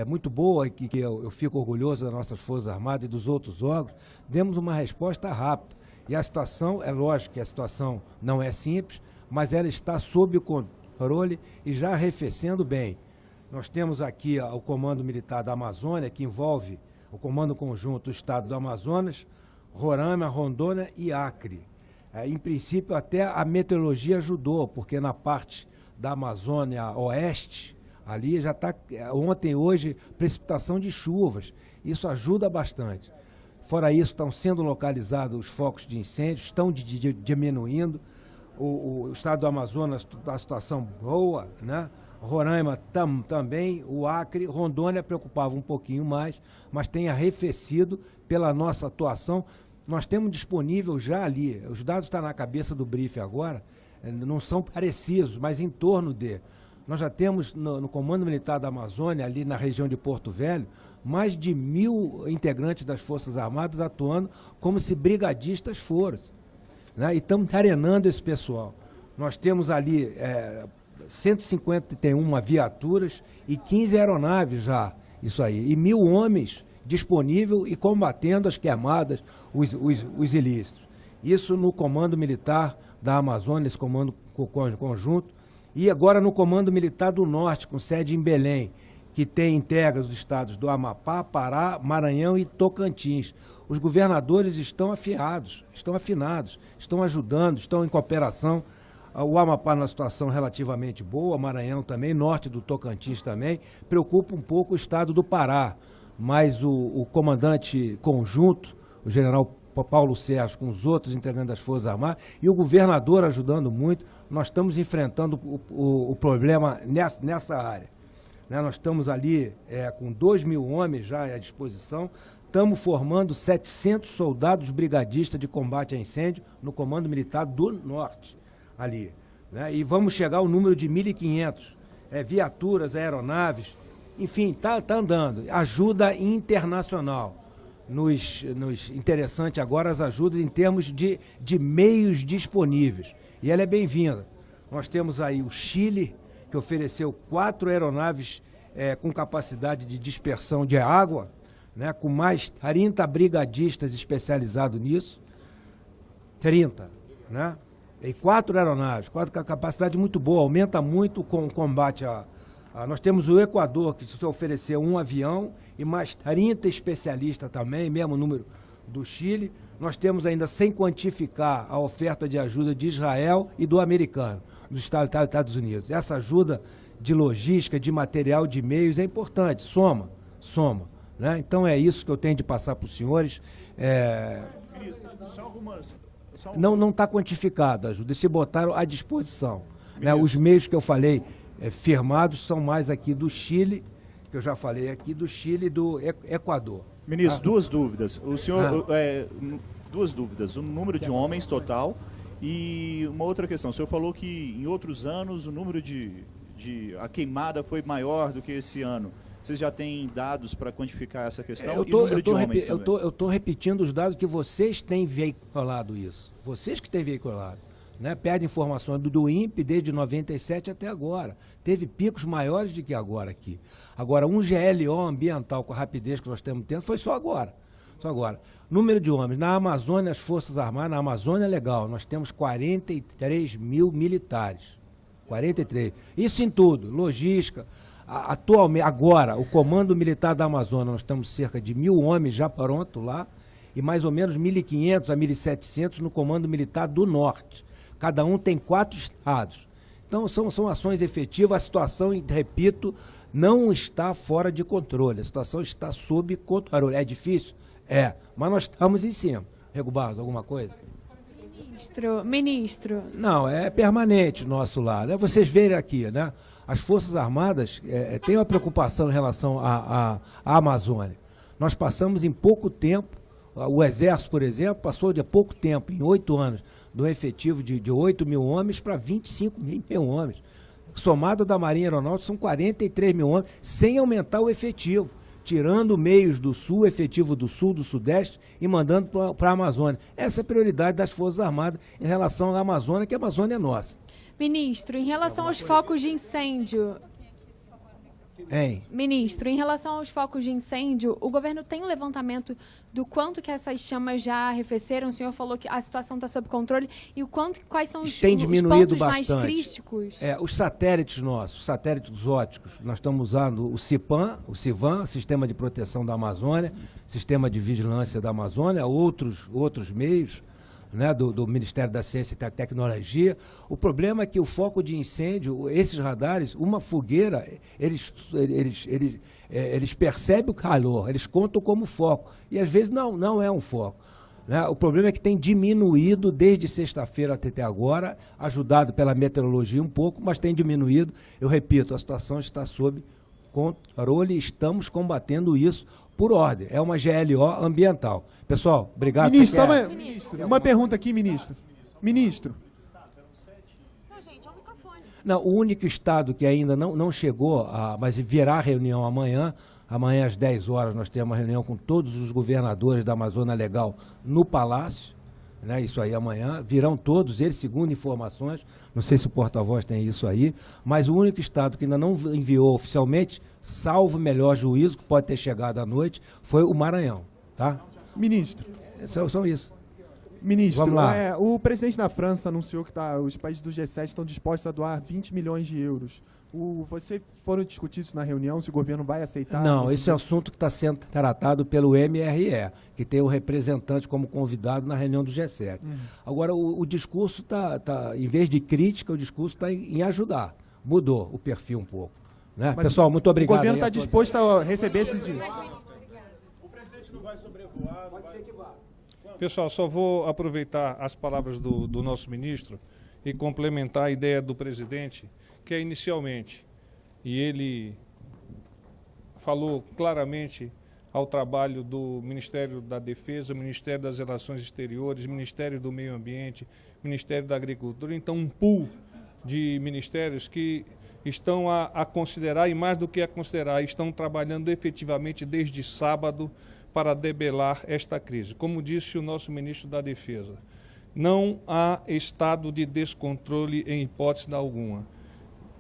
muito boa, que eu fico orgulhoso das nossas Forças Armadas e dos outros órgãos, demos uma resposta rápida. E a situação, é lógico que a situação não é simples, mas ela está sob controle e já arrefecendo bem. Nós temos aqui o Comando Militar da Amazônia, que envolve o Comando Conjunto do Estado do Amazonas, Roraima, Rondônia e Acre. Em princípio, até a meteorologia ajudou, porque na parte da Amazônia Oeste, ali já está, ontem e hoje, precipitação de chuvas. Isso ajuda bastante. Fora isso, estão sendo localizados os focos de incêndio, estão diminuindo. O estado do Amazonas está uma situação boa, né? Roraima também, o Acre, Rondônia preocupava um pouquinho mais, mas tem arrefecido pela nossa atuação. Nós temos disponível já ali, os dados estão na cabeça do briefing agora, não são precisos, mas em torno de. Nós já temos no Comando Militar da Amazônia, ali na região de Porto Velho, mais de 1.000 integrantes das Forças Armadas atuando como se brigadistas fossem, né? E estamos treinando esse pessoal. Nós temos ali 151 viaturas e 15 aeronaves já, isso aí, e 1.000 homens disponíveis e combatendo as queimadas, os ilícitos. Isso no Comando Militar da Amazônia, esse comando conjunto, e agora no Comando Militar do Norte, com sede em Belém, que integra os estados do Amapá, Pará, Maranhão e Tocantins. Os governadores estão afinados, estão ajudando, estão em cooperação. O Amapá numa situação relativamente boa, Maranhão também, norte do Tocantins também. Preocupa um pouco o estado do Pará, mas o comandante conjunto, o general Paulo Sérgio, com os outros integrantes das Forças Armadas, e o governador ajudando muito, nós estamos enfrentando o problema nessa área. Né? Nós estamos ali com 2.000 homens já à disposição, estamos formando 700 soldados brigadistas de combate a incêndio no Comando Militar do Norte, ali. Né? E vamos chegar ao número de 1.500 viaturas, aeronaves, enfim, está andando. Ajuda internacional. Nos interessante agora as ajudas em termos de meios disponíveis. E ela é bem-vinda. Nós temos aí o Chile, que ofereceu 4 aeronaves com capacidade de dispersão de água, né, com mais 30 brigadistas especializados nisso. 30, né? E 4 aeronaves, 4 com capacidade muito boa, aumenta muito com o combate nós temos o Equador, que se ofereceu um avião e mais 30 especialistas também, mesmo número do Chile. Nós temos ainda, sem quantificar, a oferta de ajuda de Israel e do americano, dos Estados Unidos. Essa ajuda de logística, de material, de meios é importante, soma. Né? Então é isso que eu tenho de passar para os senhores. Não está quantificado a ajuda, se botaram à disposição. Né? Os meios que eu falei firmados são mais aqui do Chile, que eu já falei aqui, do Chile e do Equador. Ministro, duas dúvidas. O senhor, duas dúvidas. O número de homens total e uma outra questão. O senhor falou que em outros anos o número a queimada foi maior do que esse ano. Vocês já têm dados para quantificar essa questão? Eu estou repetindo os dados que vocês têm veiculado isso. Vocês que têm veiculado. Né? Perde informações do INPE desde 97 até agora. Teve picos maiores do que agora aqui. Agora, um GLO ambiental com a rapidez que nós estamos tendo foi só agora. Número de homens. Na Amazônia, as Forças Armadas, na Amazônia é legal, nós temos 43 mil militares. 43. Isso em tudo, logística. Atualmente, agora, o Comando Militar da Amazônia, nós temos cerca de 1.000 homens já pronto lá, e mais ou menos 1.500 a 1.700 no Comando Militar do Norte. Cada um tem 4 estados. Então, são ações efetivas. A situação, repito, não está fora de controle. A situação está sob controle. É difícil? Mas nós estamos em cima. Rego Barros, alguma coisa? Ministro. Não, é permanente o nosso lado. Vocês verem aqui, né? As Forças Armadas têm uma preocupação em relação à Amazônia. Nós passamos em pouco tempo. O Exército, por exemplo, passou de pouco tempo, em 8 anos, do efetivo de 8.000 homens para 25.000 homens. Somado da Marinha Aeronáutica, são 43.000 homens, sem aumentar o efetivo, tirando meios do Sul, efetivo do Sul, do Sudeste, e mandando para a Amazônia. Essa é a prioridade das Forças Armadas em relação à Amazônia, que a Amazônia é nossa. Ministro, em relação aos focos de incêndio... Hein? Ministro, em relação aos focos de incêndio, o governo tem um levantamento do quanto que essas chamas já arrefeceram? O senhor falou que a situação está sob controle. E quais são os pontos mais críticos? Os satélites nossos, satélites óticos, nós estamos usando o CIPAM, o CIVAM, Sistema de Proteção da Amazônia, Sistema de Vigilância da Amazônia, outros meios, né, do Ministério da Ciência e da Tecnologia. O problema é que o foco de incêndio, esses radares, uma fogueira, eles percebem o calor, eles contam como foco. E às vezes não é um foco. Né? O problema é que tem diminuído desde sexta-feira até agora, ajudado pela meteorologia um pouco, mas tem diminuído. Eu repito, a situação está sob controle e estamos combatendo isso por ordem. É uma GLO ambiental. Pessoal, obrigado. Ministro, uma pergunta aqui, ministro. Ministro. Não, gente, é um microfone. Não, o único estado que ainda não chegou, mas virá reunião amanhã. Amanhã às 10 horas nós temos uma reunião com todos os governadores da Amazônia Legal no Palácio. Né, isso aí amanhã, virão todos eles, segundo informações, não sei se o porta-voz tem isso aí, mas o único estado que ainda não enviou oficialmente, salvo melhor juízo, que pode ter chegado à noite, foi o Maranhão. Tá? Ministro. São isso. Ministro, Vamos lá. O presidente da França anunciou que os países do G7 estão dispostos a doar 20 milhões de euros. Vocês foram discutir isso na reunião, se o governo vai aceitar? Não, esse é um assunto que está sendo tratado pelo MRE, que tem o representante como convidado na reunião do G7. Agora, o discurso em vez de crítica, o discurso está em ajudar. Mudou o perfil um pouco. Né? Pessoal, muito obrigado. O governo está disposto a receber esse dinheiro? O presidente não vai sobrevoar. Pode ser que vá. Pessoal, só vou aproveitar as palavras do nosso ministro e complementar a ideia do presidente, que é inicialmente, e ele falou claramente ao trabalho do Ministério da Defesa, Ministério das Relações Exteriores, Ministério do Meio Ambiente, Ministério da Agricultura. Então, um pool de ministérios que estão a considerar, e mais do que a considerar, estão trabalhando efetivamente desde sábado para debelar esta crise. Como disse o nosso ministro da Defesa, não há estado de descontrole em hipótese alguma.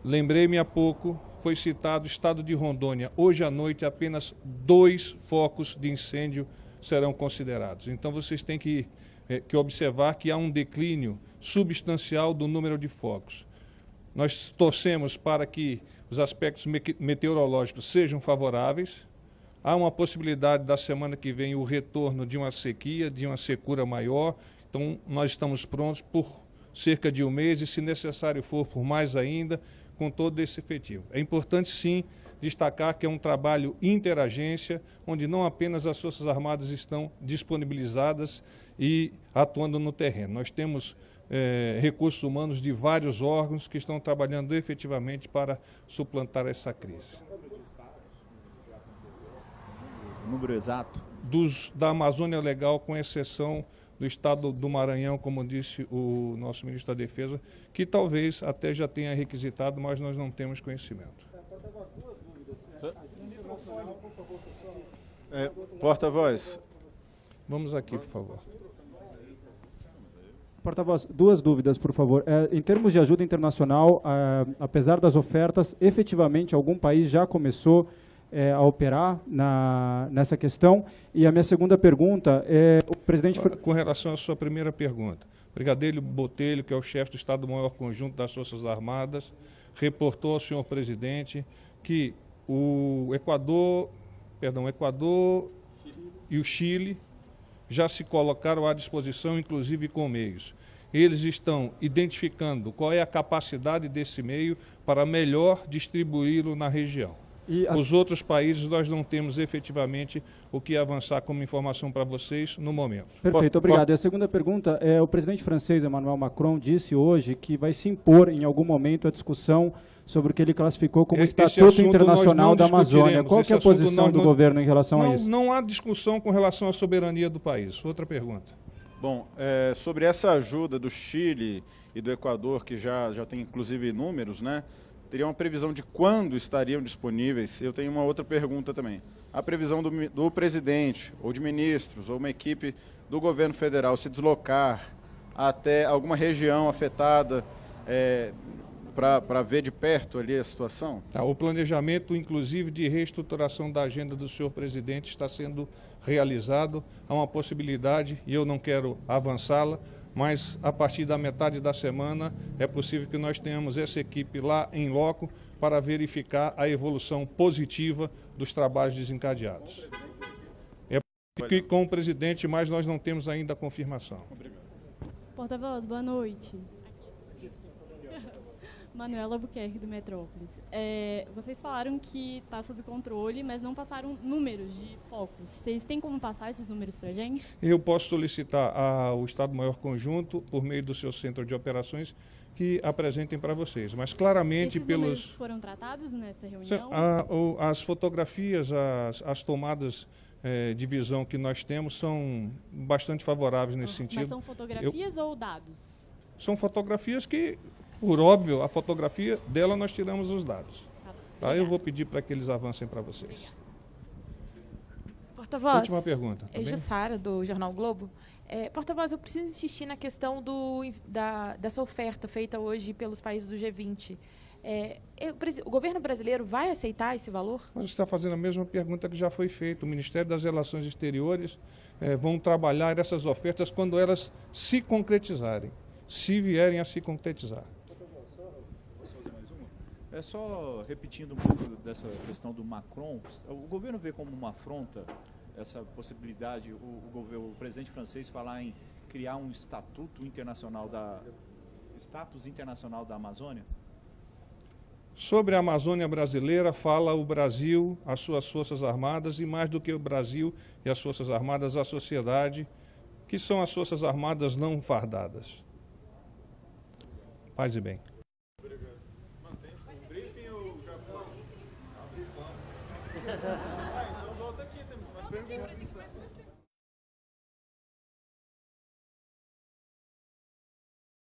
Lembrei-me há pouco, foi citado o estado de Rondônia. Hoje à noite, apenas 2 focos de incêndio serão considerados. Então, vocês têm que observar que há um declínio substancial do número de focos. Nós torcemos para que os aspectos meteorológicos sejam favoráveis. Há uma possibilidade da semana que vem o retorno de uma sequia, de uma secura maior. Então, nós estamos prontos por cerca de um mês e, se necessário for, por mais ainda, com todo esse efetivo. É importante, sim, destacar que é um trabalho interagência, onde não apenas as Forças Armadas estão disponibilizadas e atuando no terreno. Nós temos recursos humanos de vários órgãos que estão trabalhando efetivamente para suplantar essa crise. O número exato? Da Amazônia Legal, com exceção do estado do Maranhão, como disse o nosso ministro da Defesa, que talvez até já tenha requisitado, mas nós não temos conhecimento. Porta-voz. Vamos aqui, por favor. Porta-voz, 2 dúvidas, por favor. Em termos de ajuda internacional, apesar das ofertas, efetivamente algum país já começou a operar nessa questão? E a minha segunda pergunta é o presidente... Com relação à sua primeira pergunta, Brigadeiro Botelho, que é o chefe do Estado-Maior Conjunto das Forças Armadas, reportou ao senhor presidente que o Equador e o Chile já se colocaram à disposição, inclusive com meios. Eles estão identificando qual é a capacidade desse meio para melhor distribuí-lo na região. Os outros países, nós não temos efetivamente o que avançar como informação para vocês no momento. Perfeito, obrigado. E a segunda pergunta é: o presidente francês Emmanuel Macron disse hoje que vai se impor em algum momento a discussão sobre o que ele classificou como Estatuto Internacional da Amazônia. Qual que é a posição do governo em relação a isso? Não há discussão com relação à soberania do país. Outra pergunta. Bom, sobre essa ajuda do Chile e do Equador, que já tem inclusive números, né? Teria uma previsão de quando estariam disponíveis? Eu tenho uma outra pergunta também. A previsão do presidente, ou de ministros, ou uma equipe do governo federal se deslocar até alguma região afetada para ver de perto ali a situação? Tá, o planejamento, inclusive, de reestruturação da agenda do senhor presidente está sendo realizado. Há uma possibilidade, e eu não quero avançá-la, mas a partir da metade da semana é possível que nós tenhamos essa equipe lá em loco para verificar a evolução positiva dos trabalhos desencadeados. É que com o presidente, mas nós não temos ainda a confirmação. Porta-voz, boa noite. Manuela Albuquerque, do Metrópolis. Vocês falaram que está sob controle, mas não passaram números de focos. Vocês têm como passar esses números para a gente? Eu posso solicitar ao Estado-Maior Conjunto, por meio do seu centro de operações, que apresentem para vocês. Mas claramente esses pelos... números foram tratados nessa reunião? As fotografias, as tomadas de visão que nós temos são bastante favoráveis nesse sentido. Mas são fotografias ou dados? São fotografias que, por óbvio, a fotografia dela nós tiramos os dados. Tá? Eu vou pedir para que eles avancem para vocês. Porta-voz. Última pergunta. Tá Jussara, do Jornal Globo. Porta-voz, eu preciso insistir na questão dessa oferta feita hoje pelos países do G20. O governo brasileiro vai aceitar esse valor? Mas você está fazendo a mesma pergunta que já foi feita. O Ministério das Relações Exteriores vão trabalhar essas ofertas quando elas se concretizarem, se vierem a se concretizar. Só repetindo um pouco dessa questão do Macron, o governo vê como uma afronta essa possibilidade, o presidente francês falar em criar um status internacional da Amazônia? Sobre a Amazônia brasileira, fala o Brasil, as suas Forças Armadas, e mais do que o Brasil e as Forças Armadas, a sociedade, que são as Forças Armadas não fardadas. Paz e bem. Então volta aqui, temos mais perguntas.